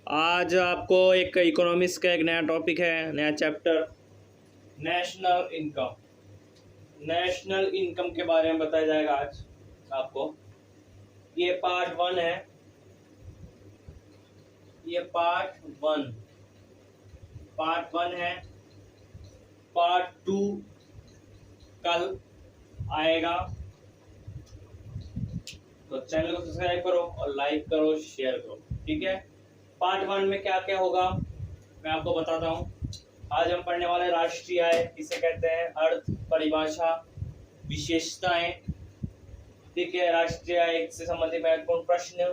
आज आपको एक इकोनॉमिक्स का एक नया टॉपिक है, नया chapter, national income. National income के बारे में बताया जाएगा आज आपको। ये पार्ट 1 है, ये पार्ट वन है। पार्ट 2 कल आएगा, तो चैनल को सब्सक्राइब करो और लाइक करो, शेयर करो, ठीक है। पार्ट 1 में क्या क्या होगा मैं आपको बताता हूँ। आज हम पढ़ने वाले राष्ट्रीय आय, किसे कहते हैं, अर्थ, परिभाषा, विशेषताएं, ठीक है। राष्ट्रीय आय से संबंधित महत्वपूर्ण प्रश्न,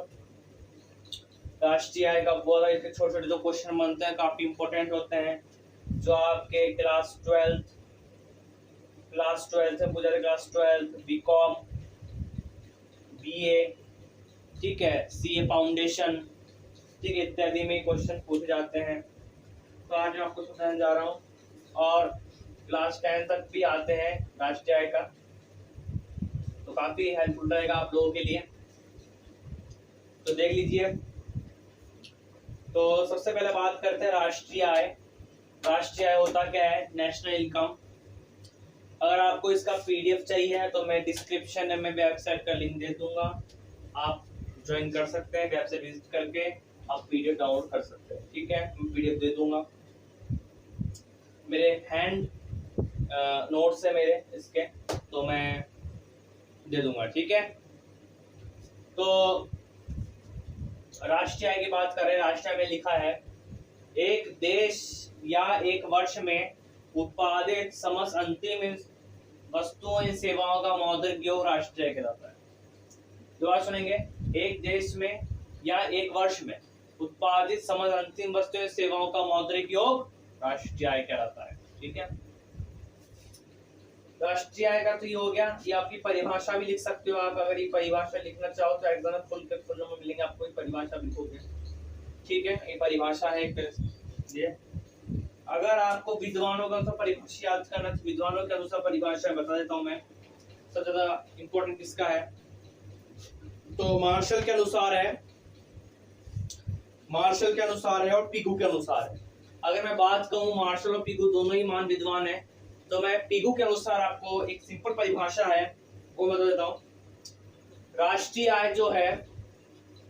राष्ट्रीय आय का बहुत छोटे छोटे जो क्वेश्चन बनते हैं, काफी इंपॉर्टेंट होते हैं, जो आपके क्लास 12 से पूछा जाए, क्लास 12 बीकॉम, बीए, ठीक है, सीए फाउंडेशन, ठीक है, इत्यादि में क्वेश्चन पूछे जाते हैं। तो आज मैं आपको समझाने जा रहा हूँ, और क्लास 10 तक भी आते हैं राष्ट्रीय आय का, तो काफी हेल्पफुल रहेगा आप लोगों के लिए। तो देख लीजिए। तो सबसे पहले बात करते हैं राष्ट्रीय आय। राष्ट्रीय आय होता क्या है, नेशनल इनकम। अगर आपको इसका पीडीएफ चाहिए तो मैं डिस्क्रिप्शन में वेबसाइट का लिंक दे दूंगा, आप ज्वाइन कर सकते हैं, वेबसाइट विजिट करके आप पीडीएफ डाउनलोड कर सकते हैं, ठीक है। मैं पीडीएफ दे दूंगा, मेरे हैंड नोट्स है मेरे इसके, तो मैं दे दूंगा, ठीक है। तो राष्ट्रीय आय की बात करें, राष्ट्रीय आय में लिखा है, एक देश या एक वर्ष में उत्पादित समस्त अंतिम वस्तुओं या सेवाओं का मौद्रिक योग राष्ट्रीय आय कहलाता है। दोबारा सुनेंगे, एक देश में या एक वर्ष में उत्पादित समस्त अंतिम वस्तुओं या सेवाओं का मौद्रिक योग राष्ट्रीय आय कहलाता है, ठीक है। राष्ट्रीय आय का तो ये हो गया। ये आपकी परिभाषा भी लिख सकते हो आप, अगर ये परिभाषा लिखना चाहो तो एग्जाम में फुल में मिलेंगे आपको, ये परिभाषा लिखोगे, ठीक है। ये परिभाषा है ये। अगर आपको विद्वानों का अनुसार परिभाषा याद करना, तो विद्वानों के अनुसार परिभाषा बता देता हूं मैं। सबसे ज्यादा इंपॉर्टेंट किसका है, तो मार्शल के अनुसार है, मार्शल के अनुसार है और पिगू के अनुसार है। अगर मैं बात कहूं, मार्शल और पिगू दोनों ही महान विद्वान है, तो मैं पिगू के अनुसार आपको एक सिंपल परिभाषा है वो बता देता हूं। राष्ट्रीय आय जो है,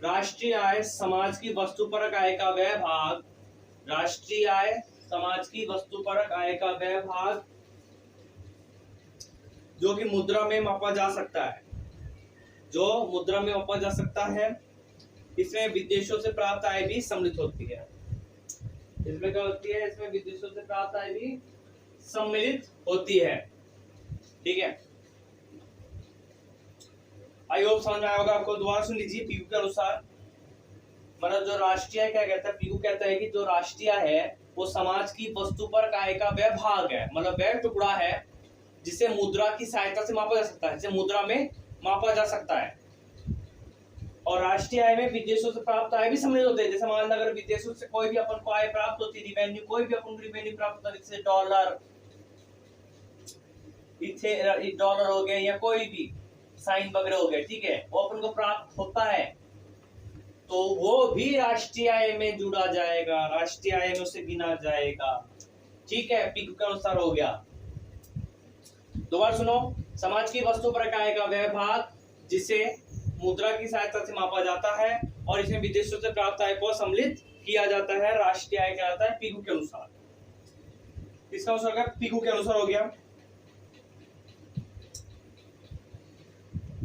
राष्ट्रीय आय समाज की वस्तुपरक आय का वह भाग, राष्ट्रीय आय समाज की वस्तुपरक आय का वह भाग जो कि मुद्रा में मापा जा सकता है, जो मुद्रा में मापा जा सकता है। इसमें विदेशों से प्राप्त आय भी सम्मिलित होती है। इसमें क्या होती है, इसमें विदेशों से प्राप्त आय भी सम्मिलित होती है, ठीक है। आई होप समझ में आया होगा आपको। दोबारा सुन लीजिए। पीयू के अनुसार, मतलब जो राष्ट्रीय क्या कहता है, पीयू कहता है कि जो राष्ट्रीय है वो समाज की वस्तुपरक आय का वह भाग है, मतलब वह टुकड़ा है जिसे मुद्रा की सहायता से मापा जा सकता है, जिसे मुद्रा में मापा जा सकता है। और राष्ट्रीय आय में विदेशों से प्राप्त आय भी सम्मिलित होते हैं। जैसे मान लो अगर विदेशों से कोई भी अपन को आय प्राप्त होती है, रिवेन्यू, कोई भी अपन को रिवेन्यू प्राप्त होता है, जैसे डॉलर, डॉलर हो गए या कोई भी साइन वगैरह हो गए, ठीक है, वो अपन को प्राप्त होता है, तो वो भी राष्ट्रीय आय में जुड़ा जाएगा, राष्ट्रीय आय में उसे गिना जाएगा, ठीक है। पिगू के अनुसार हो गया। दोबारा सुनो, समाज की वस्तुपरक आय का वह भाग जिसे मुद्रा की सहायता से मापा जाता है और इसमें विदेशों से प्राप्त आय को सम्मिलित किया जाता है, राष्ट्रीय आय कहलाता है पिगू के अनुसार। इसका अनुसार पिगू के अनुसार हो गया।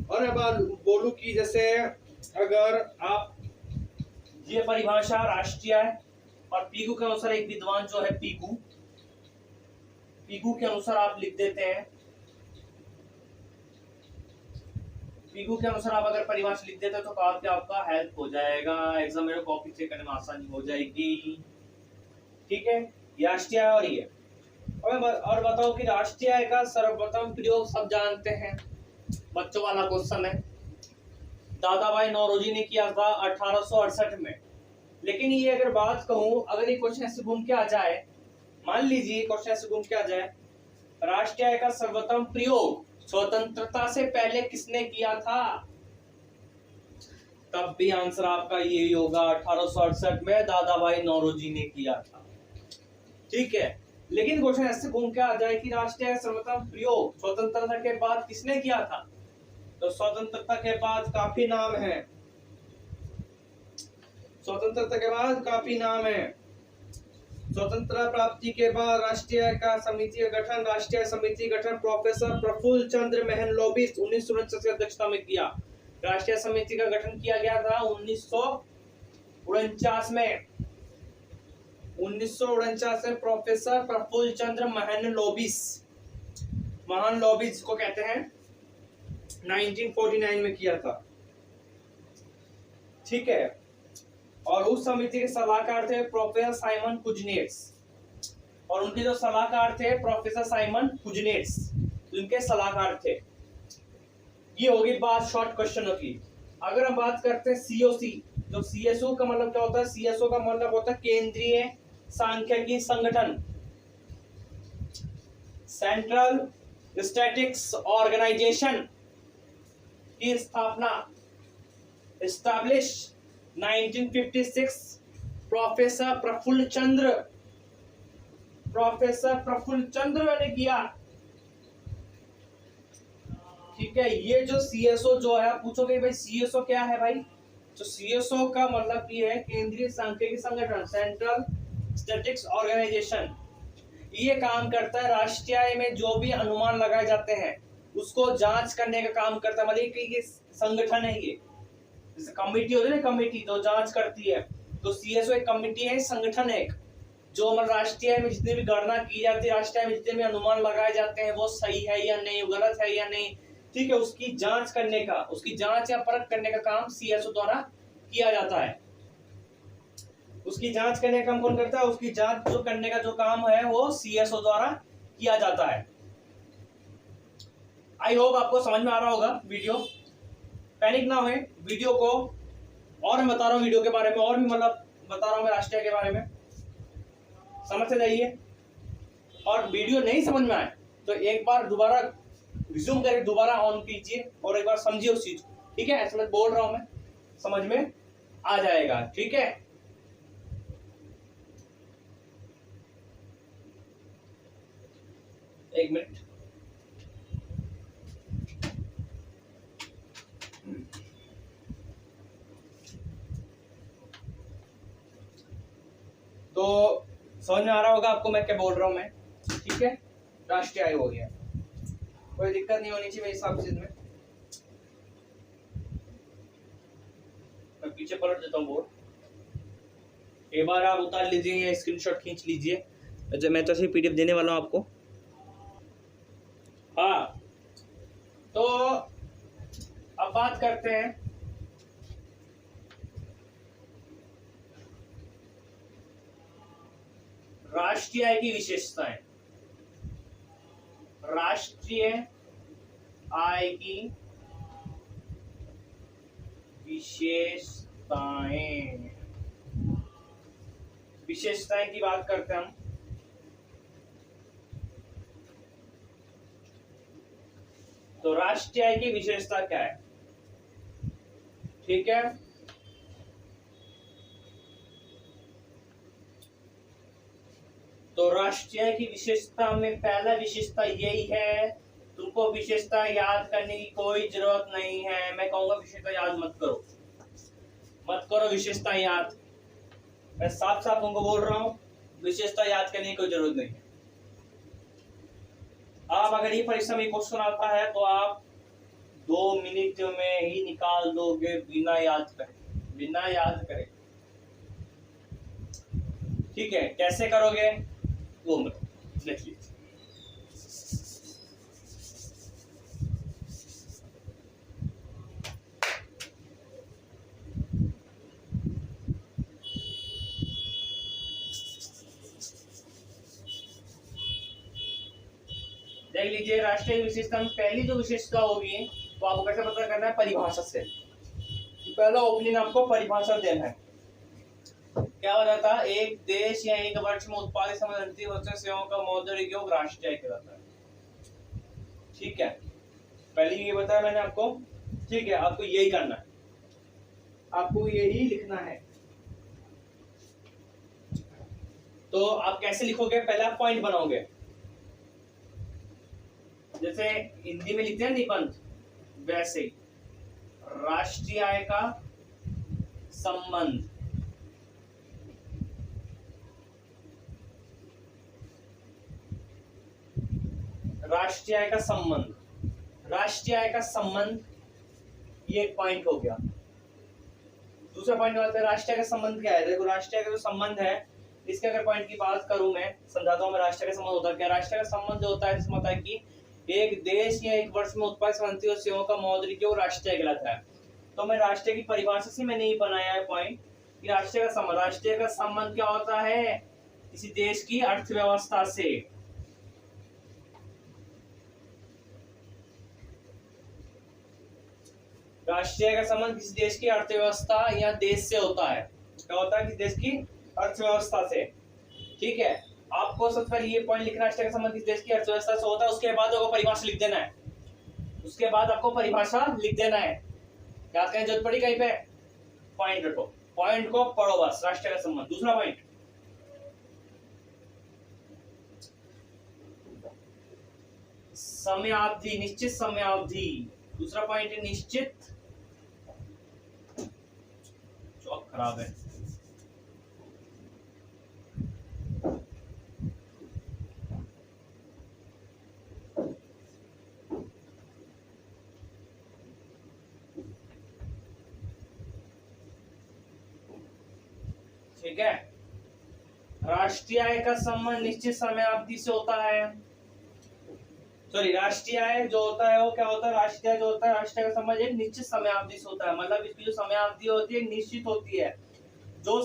और अब बोलूं कि जैसे अगर आप ये परिभाषा राष्ट्रीय आय और पिगू के अनुसार, एक विद्वान जो है पिगू, पिगू के अनुसार आप लिख देते हैं, पिगू के अनुसार आप अगर परिभाषा लिख देते हैं तो काफी आपका हेल्प हो जाएगा, एग्जाम में कॉपी चेक करने में आसानी हो जाएगी, ठीक है। राष्ट्रीय आय और ये, और बताओ कि राष्ट्रीय आय का सर्वप्रथम प्रयोग सब जानते हैं, बच्चों वाला क्वेश्चन है, दादाभाई नौरोजी ने किया था 1868 में। लेकिन ये अगर बात कहूं, अगर ये क्वेश्चन ऐसे घूम के आ जाए, मान लीजिए क्वेश्चन ऐसे घूम के आ जाए, राष्ट्रीय आय का सर्वप्रथम प्रयोग स्वतंत्रता से पहले किसने किया था, तब भी आंसर आपका ये होगा 1868 में दादा भाई नौरोजी ने किया था। ठीक है, लेकिन क्वेश्चन ऐसे घूम के आ जाए कि राष्ट्रीय सर्वप्रथम प्रयोग स्वतंत्रता के बाद किसने किया था? तो स्वतंत्रता के बाद काफी नाम है, स्वतंत्रता के बाद काफी नाम है। स्वतंत्रता प्राप्ति के बाद राष्ट्रीय का समिति का गठन, राष्ट्रीय समिति गठन प्रोफेसर प्रफुल्ल चंद्र महलनोबिस 1949 की अध्यक्षता में किया। राष्ट्रीय समिति का गठन किया गया था 1949 में। 1949 में प्रोफेसर प्रफुल्ल चंद्र महलनोबिस को कहते हैं, 1949 में किया था। ठीक है, और उस समिति के सलाहकार थे प्रोफेसर साइमन कुजनेट्स, और उनके जो सलाहकार थे प्रोफेसर साइमन कुजनेट्स, उनके सलाहकार थे। ये होगी बात शॉर्ट क्वेश्चनों की। अगर हम बात करते हैं सीओसी, तो सीएसओ का मतलब क्या होता है? सीएसओ का मतलब होता है केंद्रीय सांख्यिकी संगठन, सेंट्रल स्टैटिस्टिक्स ऑर्गेनाइजेशन की स्थापना, एस्टैब्लिश 1956 प्रोफेसर प्रफुल्ल चंद्र ने किया। ठीक है, ये जो सीएसओ जो है, पूछोगे भाई सीएसओ क्या है भाई? तो सीएसओ का मतलब ये है केंद्रीय सांख्यिकी संगठन, सेंट्रल स्टैटिस्टिक्स ऑर्गेनाइजेशन। ये काम करता है राष्ट्रीय में जो भी अनुमान लगाए जाते हैं उसको जांच करने का काम करता है। मतलब कि संगठन है ये, जैसे कमेटी होती है ना, कमेटी तो जांच करती है, तो सीएसओ एक कमेटी है, संगठन है एक, जो मतलब राष्ट्रीय में जितनी भी गणना की जाती है, राष्ट्रीय में जितने भी अनुमान लगाए जाते हैं वो सही है या नहीं, गलत है या नहीं, ठीक है, उसकी जांच करने का, उसकी जांच या परख करने का काम सीएसओ द्वारा किया जाता है। उसकी जांच करने का काम कौन करता है? उसकी जांच जो करने का जो काम है वो सीएसओ द्वारा किया जाता है। आई होप आपको समझ में आ रहा होगा वीडियो। पैनिक ना हुए, वीडियो को और मैं बता रहा हूँ, वीडियो के बारे में और भी मतलब बता रहा हूँ मैं राष्ट्रीय के बारे में, समझ से जाइए। और वीडियो नहीं समझ में आए तो एक बार दोबारा रिज्यूम करके दोबारा ऑन कीजिए और एक बार समझिए उस चीज को। ठीक है, ऐसे मैं बोल रहा हूं, मैं समझ में आ जाएगा। ठीक है, एक मिनट। तो समझ में आ रहा होगा आपको मैं क्या बोल रहा हूं मैं। ठीक है, राष्ट्रीय आयोग हो गया, कोई दिक्कत नहीं होनी चाहिए मेरे हिसाब से। इसमें मैं पीछे पलट देता हूँ बोर्ड, एक बार आप उतार लीजिए या स्क्रीनशॉट खींच लीजिए, जब मैं तो ऐसे पीडीएफ देने वाला हूँ आपको। हाँ, तो अब बात करते हैं राष्ट्रीय आय की विशेषताएं। राष्ट्रीय आय की विशेषताएं की बात करते हैं हम। तो राष्ट्रीय आय की विशेषता क्या है? ठीक है, तो राष्ट्रीय आय की विशेषता में पहला विशेषता यही है, तुमको विशेषता याद करने की कोई जरूरत नहीं है। मैं कहूंगा विशेषता याद मत करो विशेषता याद, मैं साफ साफ तुमको बोल रहा हूं, विशेषता याद करने की कोई जरूरत नहीं है। आप अगर ये परीक्षा में क्वेश्चन आता है तो आप 2 मिनट में ही निकाल दोगे बिना याद करे। ठीक है, कैसे करोगे वो देख लीजिए। देख लीजिए, राष्ट्रीय विशेषता में पहली जो विशेषता होगी वो आपको कैसे पता करना है? परिभाषा से। पहला ओपनिंग आपको परिभाषा देना है। क्या हो जाता है? एक देश या एक वर्ष में उत्पादित संबंधित वस्तुओं सेवाओं का मौद्रिक योग राष्ट्रीय कहलाता है। ठीक है, पहले ये बताया मैंने आपको। ठीक है, आपको यही करना है। आपको यही लिखना है। तो आप कैसे लिखोगे, पहले आप पॉइंट बनाओगे, जैसे हिंदी में लिखते हैं निबंध, वैसे राष्ट्रीय आय का संबंध, राष्ट्रीय आय का संबंध, राष्ट्रीय आय का संबंध, ये एक पॉइंट हो गया। दूसरा पॉइंट होता है राष्ट्रीय का संबंध क्या है। देखो राष्ट्रीय का जो संबंध है, इसके अगर पॉइंट की बात करूं मैं, समझाता हूं मैं राष्ट्रीय का संबंध होता क्या। राष्ट्रीय का संबंध जो होता है इसमें होता है कि एक देश या एक वर्ष में उत्पादित संबंधी और सेवाओं का मौद्रिक वो राष्ट्रीय कहलाता है। तो मैं राष्ट्रीय की परिभाषा से मैंने ये बनाया है पॉइंट कि राष्ट्रीय का संबंध क्या होता है, किसी देश की अर्थव्यवस्था से। राष्ट्रीय का संबंध किसी देश की अर्थव्यवस्था या देश से होता है। क्या होता है, किसी देश की अर्थव्यवस्था से। ठीक है, आपको सबसे पहले ये पॉइंट लिखना, राष्ट्रीय का संबंध किसी देश की अर्थव्यवस्था से होता है। उसके बाद आपको परिभाषा लिख देना है, उसके बाद आपको परिभाषा लिख देना है। क्या कहें जरूरत पड़ी कहीं पे, पॉइंट रखो, पॉइंट को पढ़ो बस, राष्ट्रीय का संबंध। दूसरा पॉइंट, समयावधि, निश्चित समयावधि। दूसरा पॉइंट है निश्चित, चौक खराब है, ठीक है। राष्ट्रीय आय का संबंध निश्चित समयावधि से होता है। सॉरी, राष्ट्रीय आय जो होता है वो क्या होता है, राष्ट्रीय जो होता है, राष्ट्रीय का संबंध एक निश्चित समयावधि से होता है। मतलब इसकी जो समयावधि होती है निश्चित होती है, जो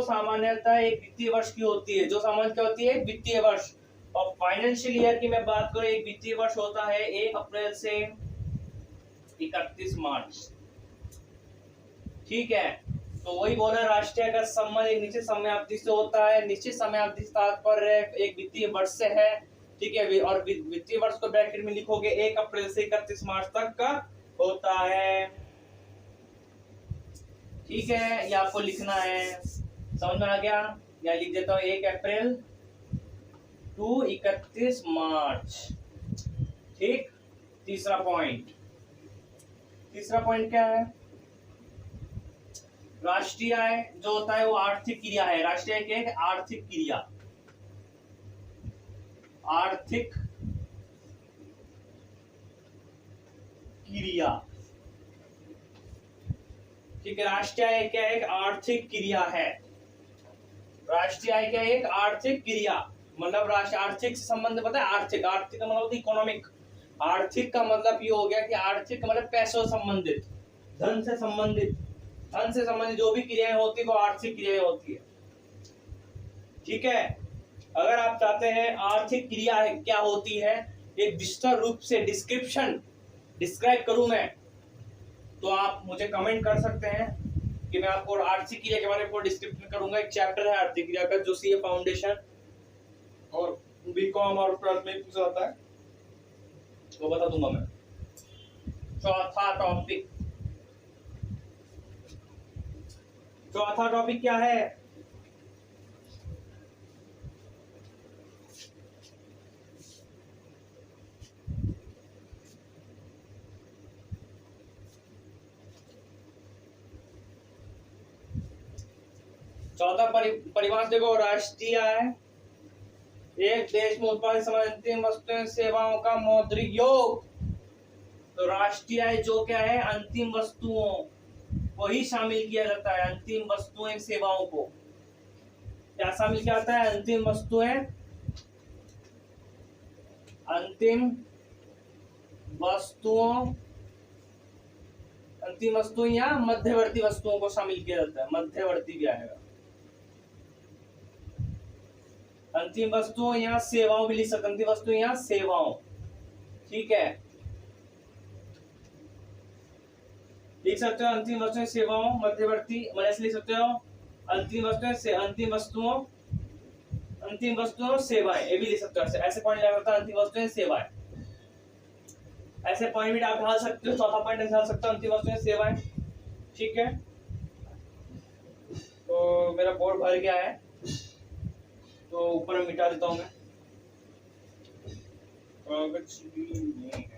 सामान्यतः एक वित्तीय वर्ष की होती है। जो सामान्य क्या होती है, एक वित्तीय वर्ष। और फाइनेंशियल ईयर की मैं बात करूं, एक वित्तीय वर्ष होता है 1 अप्रैल से 31 मार्च। ठीक है, तो वही बोला, राष्ट्रीय का संबंध एक निश्चित समयावधि से होता है। निश्चित समयावधि तात्पर्य एक वित्तीय वर्ष से है। ठीक है, और वित्तीय वर्ष को ब्रैकेट में लिखोगे 1 अप्रैल से 31 मार्च तक का होता है। ठीक है, ये आपको लिखना है, समझ में आ गया। या लिख देता हूं 1 अप्रैल टू 31 मार्च। ठीक, तीसरा पॉइंट क्या है, राष्ट्रीय आय जो होता है वो आर्थिक क्रिया है। राष्ट्रीय आय क्या है, आर्थिक क्रिया, आर्थिक क्रिया। ठीक है, राष्ट्रीय आय क्या है, एक आर्थिक क्रिया है। राष्ट्रीय आय क्या है, एक आर्थिक क्रिया। मतलब आर्थिक से संबंध पता है, आर्थिक का मतलब इकोनॉमिक। आर्थिक का मतलब ये हो गया कि आर्थिक का मतलब पैसों संबंधित, धन से संबंधित जो भी क्रियाएं होती है वो आर्थिक क्रियाएं होती है। ठीक है, अगर आप चाहते हैं आर्थिक क्रिया क्या होती है, एक विस्तार रूप से डिस्क्राइब करूं मैं, तो आप मुझे कमेंट कर सकते हैं कि मैं आपको आर्थिक क्रिया के बारे में डिस्क्रिप्शन करूंगा। एक चैप्टर है आर्थिक क्रिया का जो सीए फाउंडेशन और बीकॉम और ट्वेल्थ में पूछा जाता है, वो बता दूंगा मैं। चौथा टॉपिक क्या है, चौथा परिभाषा देखो, राष्ट्रीय आय एक देश में उत्पादित अंतिम वस्तुएं सेवाओं का मौद्रिक योग। तो राष्ट्रीय आय जो क्या है, अंतिम वस्तुओं को ही शामिल किया जाता है। अंतिम वस्तुएं सेवाओं को क्या शामिल किया जाता है, अंतिम वस्तुओं या मध्यवर्ती वस्तुओं को शामिल किया जाता है। मध्यवर्ती भी आएगा, अंतिम वस्तुओं या सेवाओं भी लिख सकते, अंतिम वस्तुएं या सेवाओं। ठीक है, लिख सकते हो अंतिम वस्तुएं सेवाओं, मध्यवर्ती, ऐसे लिख सकते हो अंतिम वस्तुओं सेवाएं, ये भी लिख सकते हो। ऐसे पॉइंट लगा सकता है, अंतिम वस्तुएं सेवाएं। ऐसे पॉइंट भी आप डाल सकते हो। चौथा पॉइंट डाल सकते हो, अंतिम वस्तुएं सेवाएं। ठीक है, तो मेरा बोर्ड भर गया है, तो ऊपर में मिटा देता हूँ मैं। कागज भी नहीं है।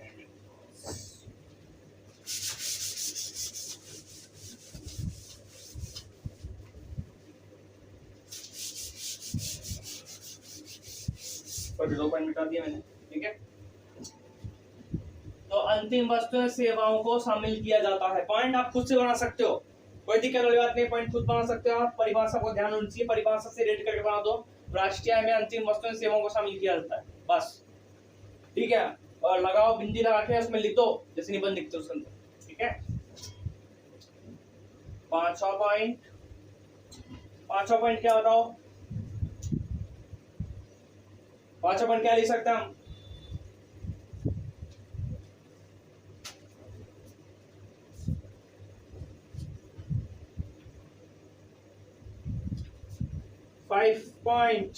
पर 2 पॉइंट मिटा दिया मैंने। ठीक है, तो अंतिम वस्तुएं सेवाओं को शामिल किया जाता है। पॉइंट आप खुद से बना सकते हो, कोई दिक्कत वाली बात नहीं, पॉइंट खुद बना सकते हो आप। परिभाषा को ध्यान होनी चाहिए, परिभाषा से रेट करके बना दो। राष्ट्रीय आय में अंतिम वस्तुएं सेवाओं को शामिल किया जाता है, बस। ठीक है, और लगाओ बिंदी लगा के उसमें लिख दो, जैसे निबंध लिखते हो उसके अंदर। ठीक है, पांचवा पॉइंट क्या बताओ? पांचवा पॉइंट क्या लिख सकते हैं हम? फाइव पॉइंट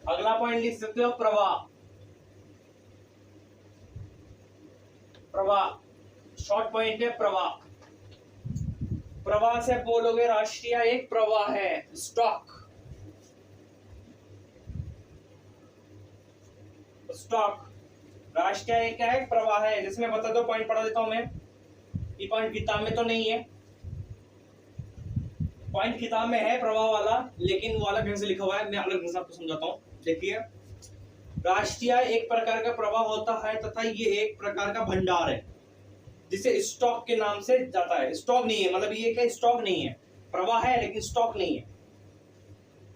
अगला पॉइंट लिख सकते हो प्रवाह। प्रवाह शॉर्ट पॉइंट है, प्रवाह। प्रवाह से बोलोगे राष्ट्रीय एक प्रवाह है, स्टॉक। स्टॉक राष्ट्रीय एक क्या है? प्रवाह है। जिसमें बता दो, पॉइंट पढ़ा देता हूं मैं। ये पॉइंट किताब में तो नहीं है, पॉइंट किताब में है प्रवाह वाला, लेकिन वो अलग ढंग से लिखा हुआ है, मैं अलग ढंग से आपको समझाता हूँ। देखिए, राष्ट्रीय एक प्रकार का प्रवाह होता है तथा ये एक प्रकार का भंडार है, जिसे स्टॉक के नाम से जाता है। स्टॉक नहीं है, मतलब ये क्या? स्टॉक नहीं है, प्रवाह है लेकिन स्टॉक नहीं है।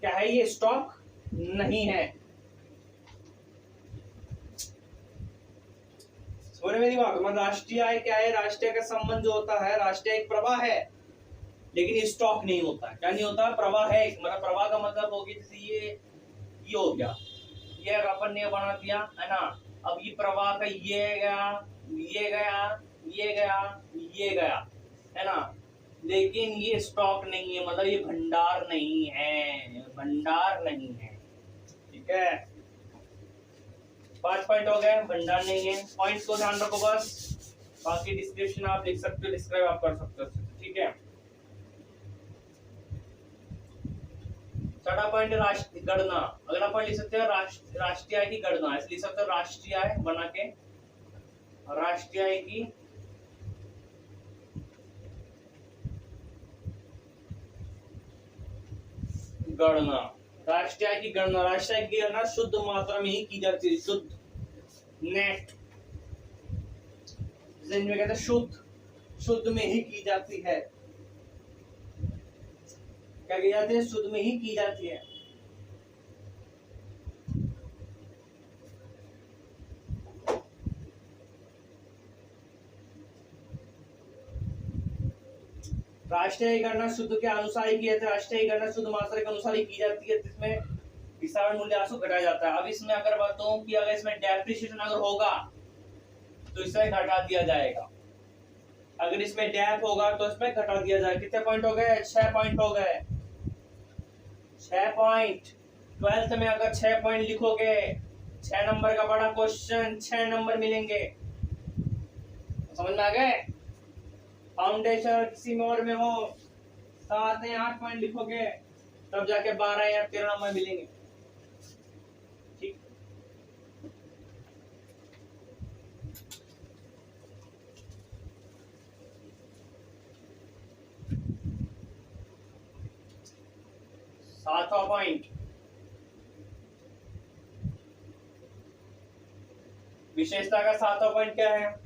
क्या है ये? स्टॉक नहीं है। समझ मेरी बात? मतलब राष्ट्रीय आय क्या है? राष्ट्रीय का संबंध जो होता है, राष्ट्रीय एक प्रवाह है लेकिन स्टॉक नहीं होता। क्या नहीं होता? प्रवाह है। मतलब प्रवाह का मतलब हो गया, जैसे ये हो गया, ये अपन ने बना दिया है ना। अब ये प्रवाह का ये गया, ये गया, ये गया, ये गया, है ना। लेकिन ये स्टॉक नहीं है, मतलब ये भंडार नहीं है, भंडार नहीं है। ठीक है, 5 पॉइंट हो गए, भंडार नहीं है। पॉइंट्स को ध्यान रखो बस, बाकी डिस्क्रिप्शन आप लिख सकते हो, डिस्क्राइब आप कर सकते हो। ठीक है, छठा पॉइंट राष्ट्रीय गणना। अगला पॉइंट लिख सकते हो राष्ट्रीय आय की गणना। ऐसे लिख सकते हो, राष्ट्रीय आय बना के, राष्ट्रीय आय की गणना। राष्ट्रीय आय की गणना, राष्ट्रीय आय की गणना शुद्ध मात्रा में ही की जाती है, शुद्ध, नेट, जिनमें कहते हैं शुद्ध में ही की जाती है। क्या की जाती है? शुद्ध में ही की जाती है। राष्ट्रीय गणना शुद्ध के अनुसार ही की जाती है। राष्ट्रीय गणना शुद्ध मात्रा के अनुसार ही की जाती है, जिसमें विसारण मूल्य आंसू घटाया जाता है। अब इसमें अगर बताऊं कि अगर इसमें डेप्रिसिएशन अगर होगा तो इसमें घटा दिया जाएगा, अगर इसमें डैप होगा तो इसमें घटा दिया जाएगा। कितने पॉइंट हो गए? 6 पॉइंट हो गए, 6 पॉइंट। 12th में अगर 6 पॉइंट लिखोगे, 6 नंबर का बड़ा क्वेश्चन, 6 नंबर मिलेंगे। समझ में आ गए? फाउंडेशन किसी में और में हो, 7 या 8 पॉइंट लिखोगे तब जाके 12 या 13 नंबर मिलेंगे। ठीक, सातवां पॉइंट, विशेषता का 7वां पॉइंट क्या है?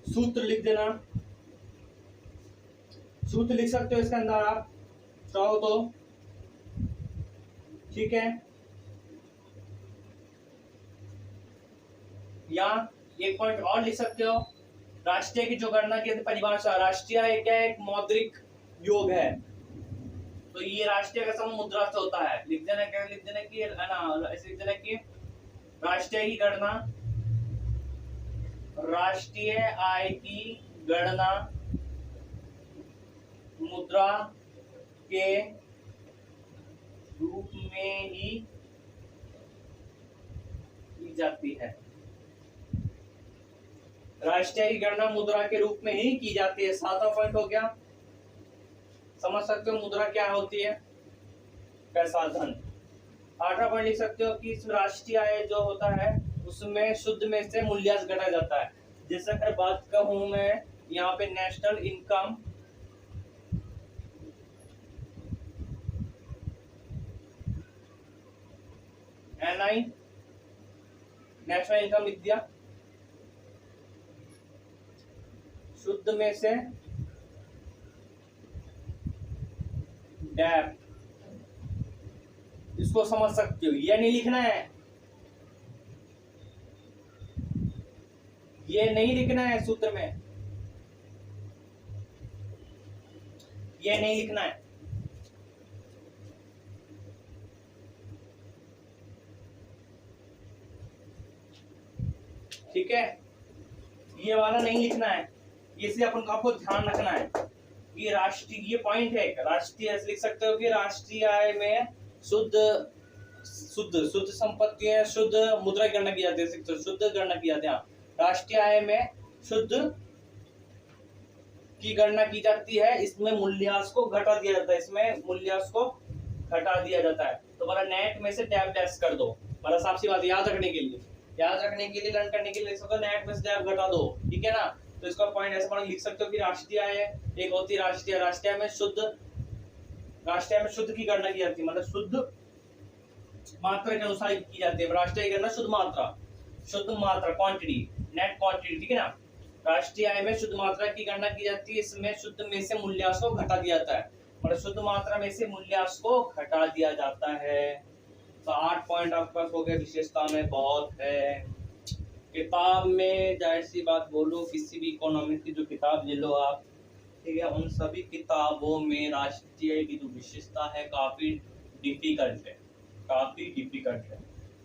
सूत्र लिख देना, सूत्र लिख सकते हो इसके अंदर आप चाहो तो। ठीक है, या एक पॉइंट और लिख सकते हो, राष्ट्रीय की जो गणना की परिभाषा, राष्ट्रीय एक क्या है? एक मौद्रिक योग है, तो ये राष्ट्रीय का संबंध मुद्रा से होता है। लिख देना, क्या लिख देना कि है ना, ऐसे लिख देना कि राष्ट्रीय की गणना, राष्ट्रीय आय की गणना मुद्रा के रूप में ही की जाती है। राष्ट्रीय की गणना मुद्रा के रूप में ही की जाती है। 7वां पॉइंट हो गया। समझ सकते हो मुद्रा क्या होती है, पैसा धन। 8वां पॉइंट लिख सकते हो कि राष्ट्रीय आय जो होता है उसमें शुद्ध में से मूल्यांश घटा जाता है। जैसे अगर बात कहूं मैं यहाँ पे national income NI national income लिख दिया, शुद्ध में से डेब्ट, इसको समझ सकते हो। ये नहीं लिखना है, ये नहीं लिखना है सूत्र में, ये नहीं लिखना है। ठीक है, ये वाला नहीं लिखना है, इसलिए अपन आपको ध्यान रखना है। ये राष्ट्रीय, ये पॉइंट है, राष्ट्रीय ऐसे लिख सकते हो कि राष्ट्रीय आय में शुद्ध शुद्ध शुद्ध संपत्ति है, शुद्ध मुद्रा की गणना की जाती है, शुद्ध गणना की जाती है। राष्ट्रीय आय में शुद्ध की गणना की जाती है, इसमें मूल्यांश को घटा दिया जाता है, इसमें मूल्यांश को घटा दिया जाता है। तो मतलब नेट में से टैब डैश कर दो, मतलब साफ सी बात याद रखने के लिए, याद रखने के लिए, लर्न करने के लिए इसको नेट में से टैब घटा दो। ठीक है ना, तो इसका पॉइंट ऐसे पॉइंट लिख सकते हो कि राष्ट्रीय आय एक होती है राष्ट्रीय, राष्ट्रीय में शुद्ध की गणना की जाती है, मतलब शुद्ध मात्रा के अनुसार की जाती है। राष्ट्रीय गणना शुद्ध मात्रा क्वांटिटी, नेट क्वांटिटी। ठीक है ना, राष्ट्रीय आय में शुद्ध मात्रा की गणना की जाती है, इसमें शुद्ध में से मूल्यांश को घटा दिया जाता है, मतलब शुद्ध मात्रा में से मूल्यांश को घटा दिया जाता है। तो 8 पॉइंट आपके पास हो गए। विशेषता में बहुत है, किताब में जाहिर सी बात बोलो, किसी भी इकोनॉमिक्स की जो किताब ले लो आप, ठीक है, उन सभी किताबों में राष्ट्रीय की जो विशेषता है काफी डिफिकल्ट है,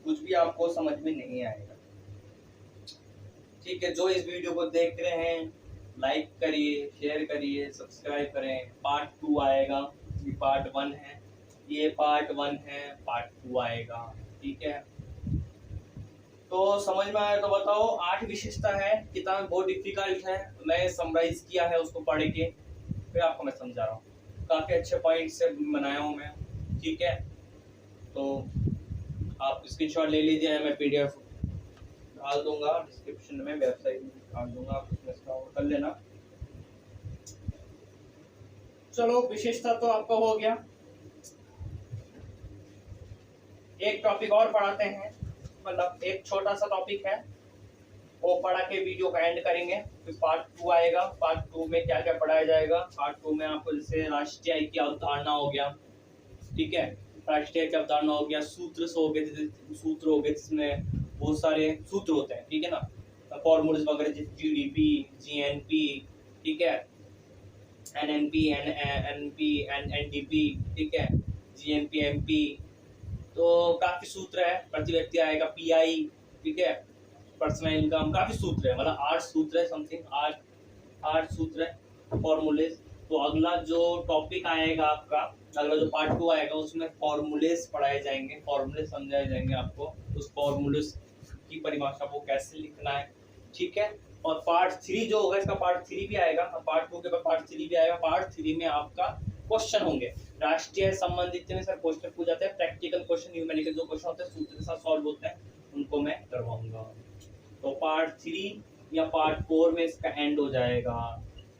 कुछ भी आपको समझ में नहीं आएगा। ठीक है, जो इस वीडियो को देख रहे हैं लाइक करिए, शेयर करिए, सब्सक्राइब करें। पार्ट 2 आएगा, ये पार्ट 1 है, ये पार्ट 1 है, पार्ट 2 आएगा। ठीक है, तो समझ में आया तो बताओ। 8 विशेषता है, किताब बहुत डिफिकल्ट है, मैं समराइज किया है उसको पढ़ के, फिर आपको मैं समझा रहा हूँ, काफी अच्छे पॉइंट से बनाया हूँ मैं। ठीक है, तो आप स्क्रीनशॉट ले लीजिए, मैं PDF डाल दूंगा डिस्क्रिप्शन में, वेबसाइट में डाल दूंगा, आप उसमें डाउनलोड कर लेना। चलो, विशेषता तो आपका हो गया। एक टॉपिक और पढ़ाते हैं, मतलब एक छोटा सा टॉपिक है, वो पढ़ा के वीडियो का एंड करेंगे, फिर पार्ट 2 आएगा। पार्ट 2 में क्या क्या पढ़ाया जाएगा? पार्ट 2 में आपको जैसे राष्ट्रीय आय की अवधारणा हो गया, ठीक है, राष्ट्रीय की अवधारणा हो गया, सूत्र हो गए, जिसमें बहुत सारे सूत्र होते हैं। ठीक है ना, फॉर्मूले वगैरह, GDP, GNP, ठीक है, NNP, NNP, NDP, ठीक है, GNP, MP, तो काफी सूत्र है। प्रति व्यक्ति आएगा PI, ठीक है, पर्सनल इनकम, काफी सूत्र है, मतलब 8 सूत्र है, समथिंग 8 सूत्र है, फॉर्मूले। तो अगला जो टॉपिक आएगा आपका, अगला जो पार्ट 2 आएगा, उसमें फॉर्मूलेस पढ़ाए जाएंगे, फॉर्मूले समझाए जाएंगे आपको, उस फॉर्मूलेस की परिभाषा को कैसे लिखना है। ठीक है, और पार्ट 3 जो होगा, इसका पार्ट 3 भी आएगा, पार्ट 2 के बाद पार्ट 3 भी आएगा। पार्ट 3 में आपका क्वेश्चन होंगे राष्ट्रीय संबंधित में, सर क्वेश्चन पूछ जाते हैं, प्रैक्टिकल क्वेश्चन, न्यूमेरिकल जो क्वेश्चन होते हैं सूत्र के साथ सॉल्व होते हैं, उनको मैं करवाऊंगा। तो पार्ट 3 या पार्ट 4 में इसका एंड हो जाएगा।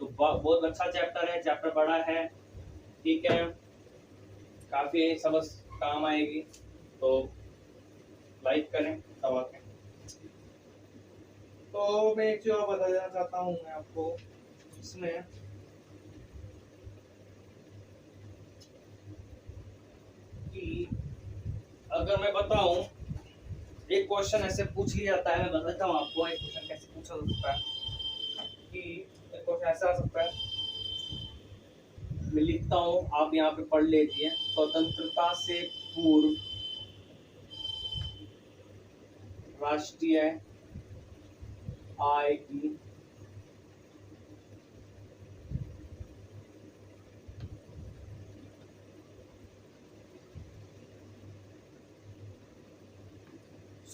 तो बहुत अच्छा चैप्टर है, चैप्टर बड़ा है, ठीक है, काफी समझ काम आएगी, तो लाइक करें दबा के। तो मैं एक चीज और बताना चाहता हूँ मैं आपको, इसमें कि अगर मैं बताऊं, एक क्वेश्चन ऐसे पूछ लिया जाता है, मैं बताता हूँ आपको एक क्वेश्चन कैसे पूछा जा सकता है, कि एक क्वेश्चन ऐसा आ सकता है, मैं लिखता हूँ, आप यहाँ पे पढ़ लीजिए। स्वतंत्रता से पूर्व राष्ट्रीय आय की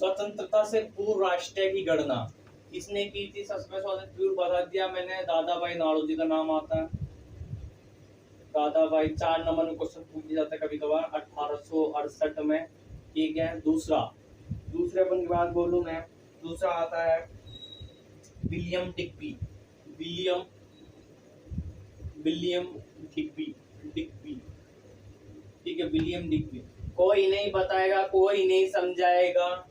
स्वतंत्रता से पूर्व राष्ट्र की गणना किसने की थी? सबसे पूर्व बता दिया मैंने, दादा भाई नौरोजी का नाम आता है। दादा भाई 4 नंबर में क्वेश्चन पूछ जाता है कभी कभार 1868 में। ठीक है, दूसरे अपन की बात बोलूं मैं, दूसरा आता है विलियम डिग्बी। William Digby. ठीक है, विलियम डिग्बी। कोई नहीं बताएगा, कोई नहीं समझाएगा।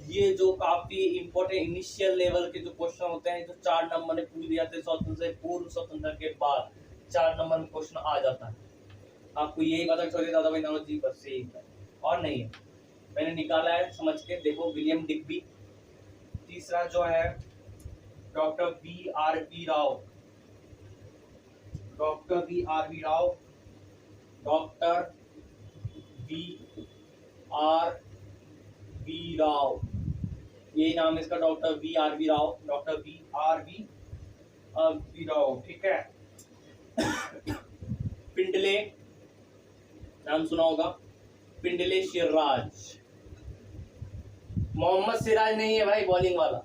ये जो काफी इंपॉर्टेंट इनिशियल लेवल के जो क्वेश्चन होते हैं, जो 4 नंबर में पूछ दिए जाते हैं, स्वतंत्र से पूर्व, स्वतंत्र के बाद 4 नंबर में क्वेश्चन आ जाता है। आपको यही पता चले दादा भाई नौरोजी, बस यही है और नहीं है। मैंने निकाला है, समझ के देखो, विलियम डिग्बी। तीसरा जो है doctor BRB. Rao. Doctor BRB. Rao. यही नाम है इसका, डॉक्टर बी.आर.बी. राव। ठीक है। पिंडले नाम सुना होगा, पिंडले सिराज। मोहम्मद सिराज नहीं है भाई बॉलिंग वाला,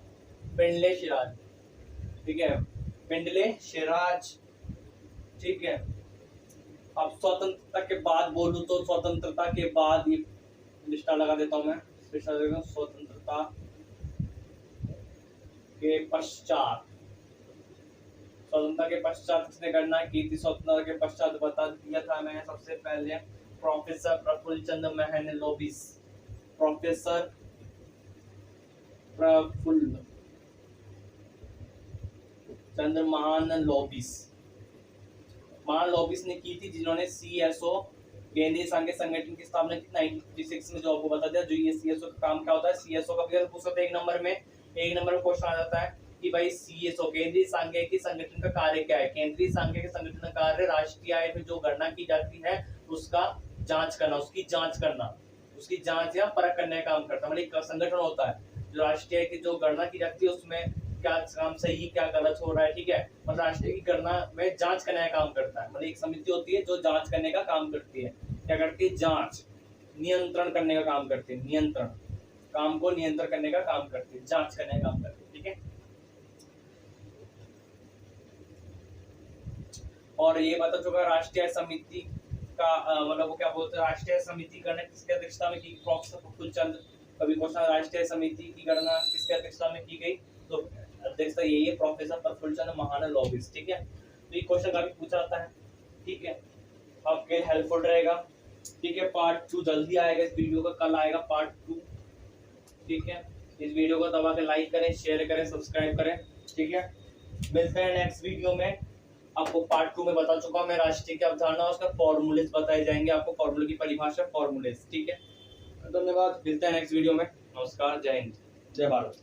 पिंडले सिराज। ठीक है, पिंडले सिराज। ठीक है, अब स्वतंत्रता के बाद बोलूं तो स्वतंत्रता के बाद ये लिस्टा लगा देता हूं मैं। स्वतंत्रता के पश्चात, स्वतंत्रता के पश्चात किसने गणना की थी? स्वतंत्रता के पश्चात बता दिया था मैंने सबसे पहले, प्रोफेसर प्रफुल्ल चंद्र महालनोबिस। प्रोफेसर प्रफुल्ल चंद्र महालनोबिस ने की थी, जिन्होंने CSO केंद्रीय सांख्यिकी संगठन की स्थापना की 1956 में। जो आपको बता दिया, जो ये CSO का काम क्या होता है। CSO का पूछ सकते हैं एक नंबर में क्वेश्चन आ जाता है कि भाई CSO केंद्रीय सांख्यिकी संगठन का कार्य क्या है? केंद्रीय सांख्यिकी संगठन का कार्य राष्ट्रीय आय में जो गणना की जाती है उसका जांच करना, उसकी जांच या परख करने का काम करता है। मतलब एक संगठन होता है जो राष्ट्रीय आय की जो गणना की जाती है उसमें क्या काम सही क्या गलत हो रहा है। ठीक है, मतलब राष्ट्रीय की गणना में जांच करने का काम करता है। मतलब एक समिति होती है जो जांच करने का काम करती है। क्या करती है? जांच, नियंत्रण करने का काम करती है। नियंत्रण, काम को नियंत्रण करने का काम करती है, जांच करने का काम करती है। ठीक है, और ये बता चुका राष्ट्रीय समिति का मतलब वो क्या बोलते हैं, राष्ट्रीय समिति गणना किसके अध्यक्षता में की? प्रोफेसर प्रफुल्ल चंद्र। कभी क्वेश्चन राष्ट्रीय समिति की गणना किसके अध्यक्षता में की गई? तो अध्यक्षता यही है, प्रोफेसर प्रफुल्ल चंद्र महालनोबिस। ठीक है, तो ये क्वेश्चन काफी पूछा जाता है। ठीक है, आपके हेल्पफुल रहेगा। ठीक है, पार्ट 2 जल्दी आएगा इस वीडियो का, कल आएगा पार्ट 2। ठीक है, इस वीडियो को दबा के लाइक करें, शेयर करें, सब्सक्राइब करें। ठीक है, मिलते हैं नेक्स्ट वीडियो में। आपको पार्ट 2 में बता चुका हूं मैं राष्ट्रीय की अवधारणा और उसका फॉर्मूलेस बताए जाएंगे, आपको फॉर्मूले की परिभाषा, फॉर्मूलेस। ठीक है, धन्यवाद, मिलते हैं नेक्स्ट वीडियो में। नमस्कार, जय हिंद, जय भारत।